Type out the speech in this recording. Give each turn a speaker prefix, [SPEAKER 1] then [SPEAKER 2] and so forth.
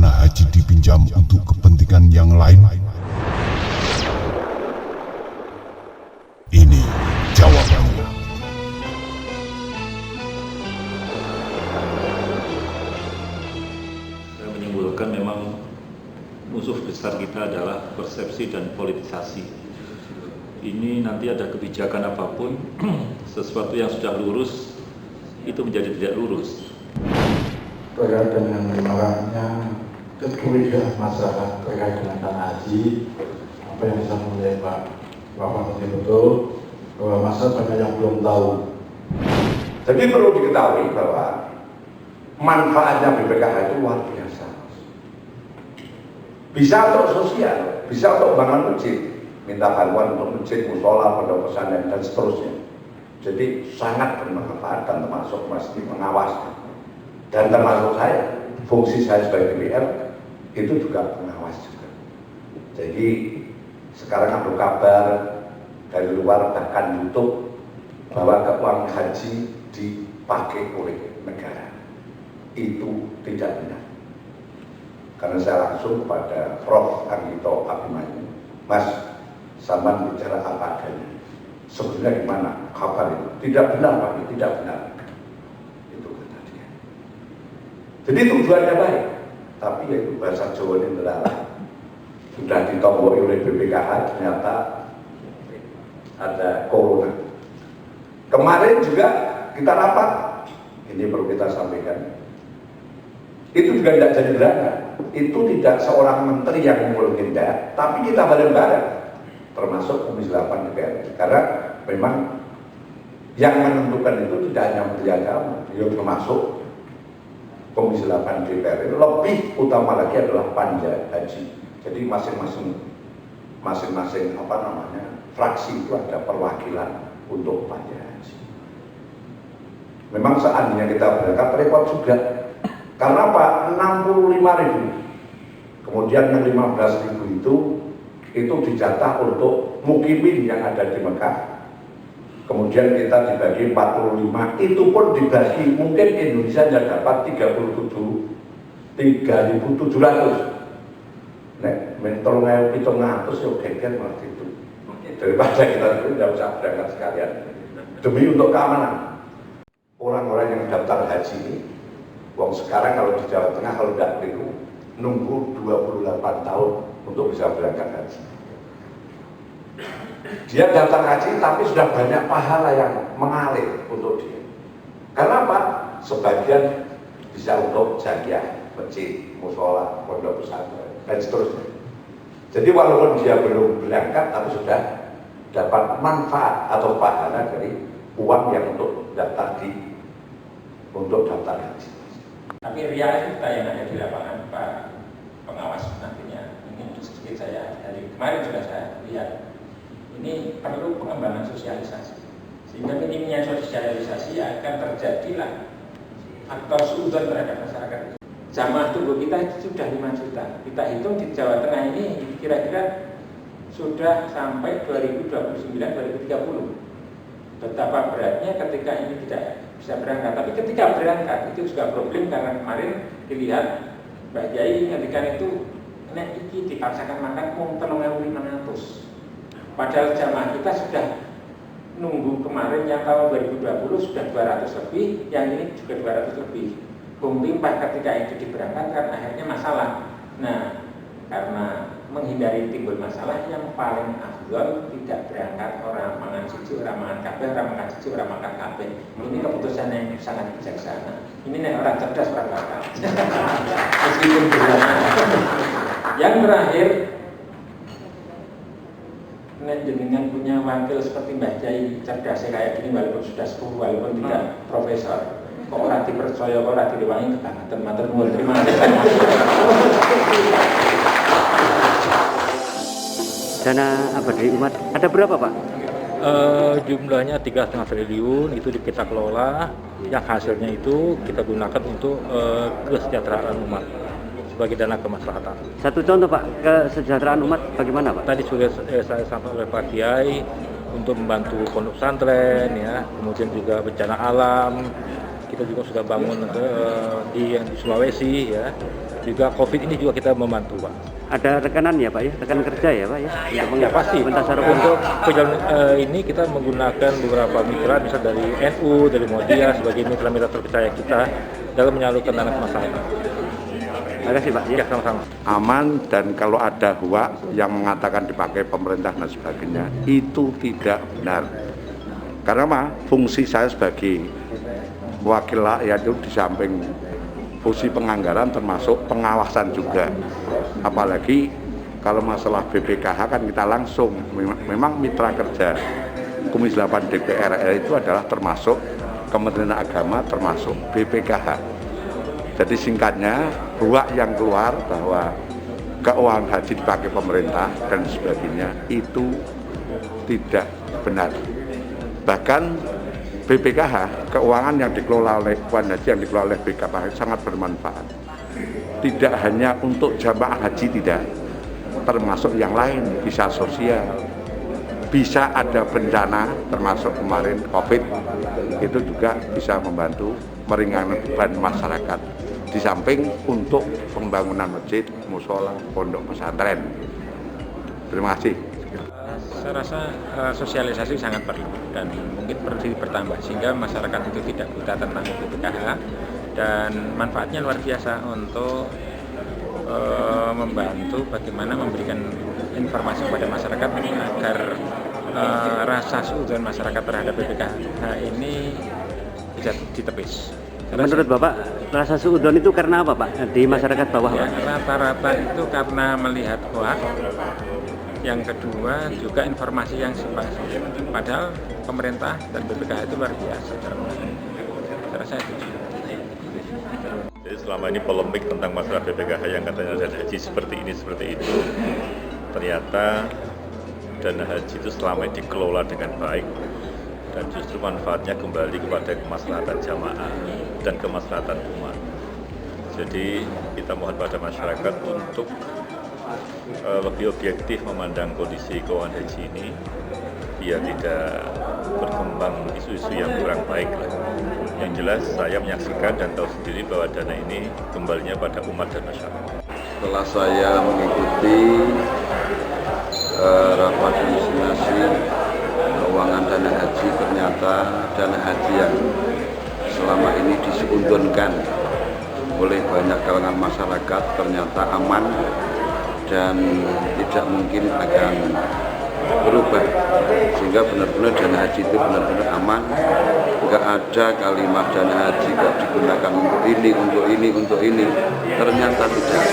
[SPEAKER 1] dana haji dipinjam untuk kepentingan yang lain? Ini jawabannya.
[SPEAKER 2] Saya menyimpulkan memang musuh besar kita adalah persepsi dan politisasi. Ini nanti ada kebijakan apapun, sesuatu yang sudah lurus itu menjadi tidak lurus.
[SPEAKER 3] Terkait dengan maraknya kecurigaan masyarakat terkait dengan dana haji, apa yang disampaikan oleh Pak Bapak betul bahwa masyarakat banyak yang belum tahu.
[SPEAKER 4] Jadi perlu diketahui bahwa manfaatnya BPKH itu luar biasa. Bisa untuk sosial, bisa untuk bangun masjid, minta bantuan untuk masjid, musola, pondok pesantren dan seterusnya. Jadi sangat bermanfaat dan termasuk mesti mengawasi. Dan termasuk saya, fungsi saya sebagai DPR itu juga pengawas juga. Jadi sekarang ada kabar dari luar bahkan YouTube bahwa uang haji dipakai oleh negara. Itu tidak benar. Karena saya langsung kepada Prof. Anggito Abimanyu, Mas, Saman bicara apa adanya. Sebenarnya gimana kabar itu? Tidak benar Pak, tidak benar. Itu kata dia. Jadi tujuannya baik, tapi yaitu bahasa Jawa ini adalah sudah ditomboi oleh BPKH, ternyata ada corona. Kemarin juga kita rapat, ini perlu kita sampaikan. Itu juga tidak jadi berangkat. Itu tidak seorang menteri yang mengindah, tapi kita bareng-bareng, termasuk Komisi 8 DPR. Karena memang yang menentukan itu tidak hanya Menteri Agama, dia termasuk Komisi 8 DPR. Itu lebih utama lagi adalah Panja Haji. Jadi masing-masing fraksi itu ada perwakilan untuk Panja Haji. Memang seandainya kita berangkat repot juga. Karena apa? 65.000. Kemudian yang 15.000 itu dijatah untuk mukimin yang ada di Mekah. Kemudian kita dibagi 45, itu pun dibagi mungkin Indonesia hanya dapat 3.700. Nek mentol ngayu 700 ya geger seperti itu. Daripada kita itu tidak usah berangkat sekalian. Demi untuk keamanan. Orang-orang yang daftar haji ini, wong sekarang kalau di Jawa Tengah kalau tidak perlu nunggu 28 tahun untuk bisa berangkat haji. Dia daftar haji tapi sudah banyak pahala yang mengalir untuk dia. Karena apa? Sebagian bisa untuk jariah, masjid, musola, pondok pesantren dan seterusnya. Jadi walaupun dia belum berangkat tapi sudah dapat manfaat atau pahala dari uang yang untuk daftar haji.
[SPEAKER 5] Tapi realita yang ada di lapangan Pak pengawas nantinya ini sedikit saya dari kemarin sudah saya lihat ini perlu pengembangan sosialisasi sehingga minimnya sosialisasi akan terjadilah faktor suudzon terhadap masyarakat. Jamaah tubuh kita sudah 5 juta. Kita hitung di Jawa Tengah ini kira-kira sudah sampai 2029-2030. Betapa beratnya ketika ini tidak bisa berangkat. Tapi ketika berangkat itu juga problem karena kemarin dilihat Mbak Kiai ketika itu nek iki dipaksakan makan mung 3.500. Padahal jamaah kita sudah nunggu kemarin yang tahun 2020 sudah 200 lebih, yang ini juga 200 lebih. Limpah ketika itu diberangkatkan akhirnya masalah. Nah, karena menghindari timbul masalah yang paling afdol tidak berangkat orang mangan siji, orang mangan kabeh, orang makan siji, orang makan kabeh. Ini keputusan yang sangat bijaksana. Ini nek orang cerdas orang bakal. Meskipun berat. Yang terakhir, nek jenengan punya wakil seperti Mbah Kiai cerdas kayak gini walaupun sudah sepuh walaupun tidak profesor. Kok ora dipercaya, kok ora direwangi kebangetan matur nuwun. Terima kasih.
[SPEAKER 6] Dana abadi umat ada berapa Pak?
[SPEAKER 2] Jumlahnya 3,5 triliun itu kita kelola, yang hasilnya itu kita gunakan untuk kesejahteraan umat sebagai dana kemaslahatan.
[SPEAKER 6] Satu contoh Pak, kesejahteraan umat bagaimana Pak?
[SPEAKER 2] Tadi sudah saya sampaikan oleh Pak Kiai untuk membantu pondok pesantren, ya, kemudian juga bencana alam, kita juga sudah bangun di Sulawesi ya. Juga COVID ini juga kita membantu, Pak.
[SPEAKER 6] Ada rekanan ya Pak ya, rekan kerja ya Pak ya?
[SPEAKER 2] Ya pasti. Untuk perjalanan ini kita menggunakan beberapa mitra, misal dari NU, dari Muhammadiyah sebagai mitra-mitra terpercaya kita dalam menyalurkan dana ke masyarakat.
[SPEAKER 6] Terima kasih Pak.
[SPEAKER 2] Ya, sama-sama.
[SPEAKER 4] Aman, dan kalau ada hoak yang mengatakan dipakai pemerintah dan sebagainya, itu tidak benar. Karena apa? Fungsi saya sebagai wakil rakyat itu di samping fungsi penganggaran termasuk pengawasan juga. Apalagi kalau masalah BPKH kan kita langsung, memang mitra kerja Komisi 8 DPR RI itu adalah termasuk Kementerian Agama, termasuk BPKH. Jadi singkatnya, hoak yang keluar bahwa keuangan haji dipakai pemerintah dan sebagainya itu tidak benar. Bahkan BPKH, keuangan yang dikelola oleh keuangan haji yang dikelola oleh BPKH sangat bermanfaat. Tidak hanya untuk jamaah haji, tidak, termasuk yang lain, bisa sosial, bisa ada bencana, termasuk kemarin COVID, itu juga bisa membantu meringankan beban masyarakat. Di samping untuk pembangunan masjid, musola, pondok pesantren. Terima kasih.
[SPEAKER 5] Saya rasa sosialisasi sangat perlu dan mungkin perlu dipertambah sehingga masyarakat itu tidak buta tentang BPKH, dan manfaatnya luar biasa untuk membantu bagaimana memberikan informasi kepada masyarakat agar rasa suudzon masyarakat terhadap BPKH ini bisa ditepis.
[SPEAKER 6] Menurut Bapak, rasa suudzon itu karena apa Pak di masyarakat bawah
[SPEAKER 5] Ya,
[SPEAKER 6] Pak?
[SPEAKER 5] rata-rata itu karena melihat hoak. Yang kedua juga informasi yang palsu. Padahal pemerintah dan BPKH itu luar biasa. Saya rasa itu.
[SPEAKER 2] Jadi selama ini polemik tentang masalah BPKH yang katanya dana haji seperti ini, seperti itu, ternyata dana haji itu selama ini dikelola dengan baik dan justru manfaatnya kembali kepada kemaslahatan jamaah dan kemaslahatan umat. Jadi kita mohon pada masyarakat untuk lebih objektif memandang kondisi keuangan haji ini biar tidak berkembang isu-isu yang kurang baik. Yang jelas saya menyaksikan dan tahu sendiri bahwa dana ini kembalinya pada umat dan masyarakat.
[SPEAKER 7] Setelah saya mengikuti rapat koordinasi keuangan dana haji, ternyata dana haji yang selama ini disuudonkan oleh banyak kalangan masyarakat ternyata aman dan tidak mungkin akan berubah, sehingga benar-benar dana haji itu benar-benar aman. Nggak ada kalimat dana haji kok digunakan untuk ini, untuk ini, untuk ini, ternyata tidak.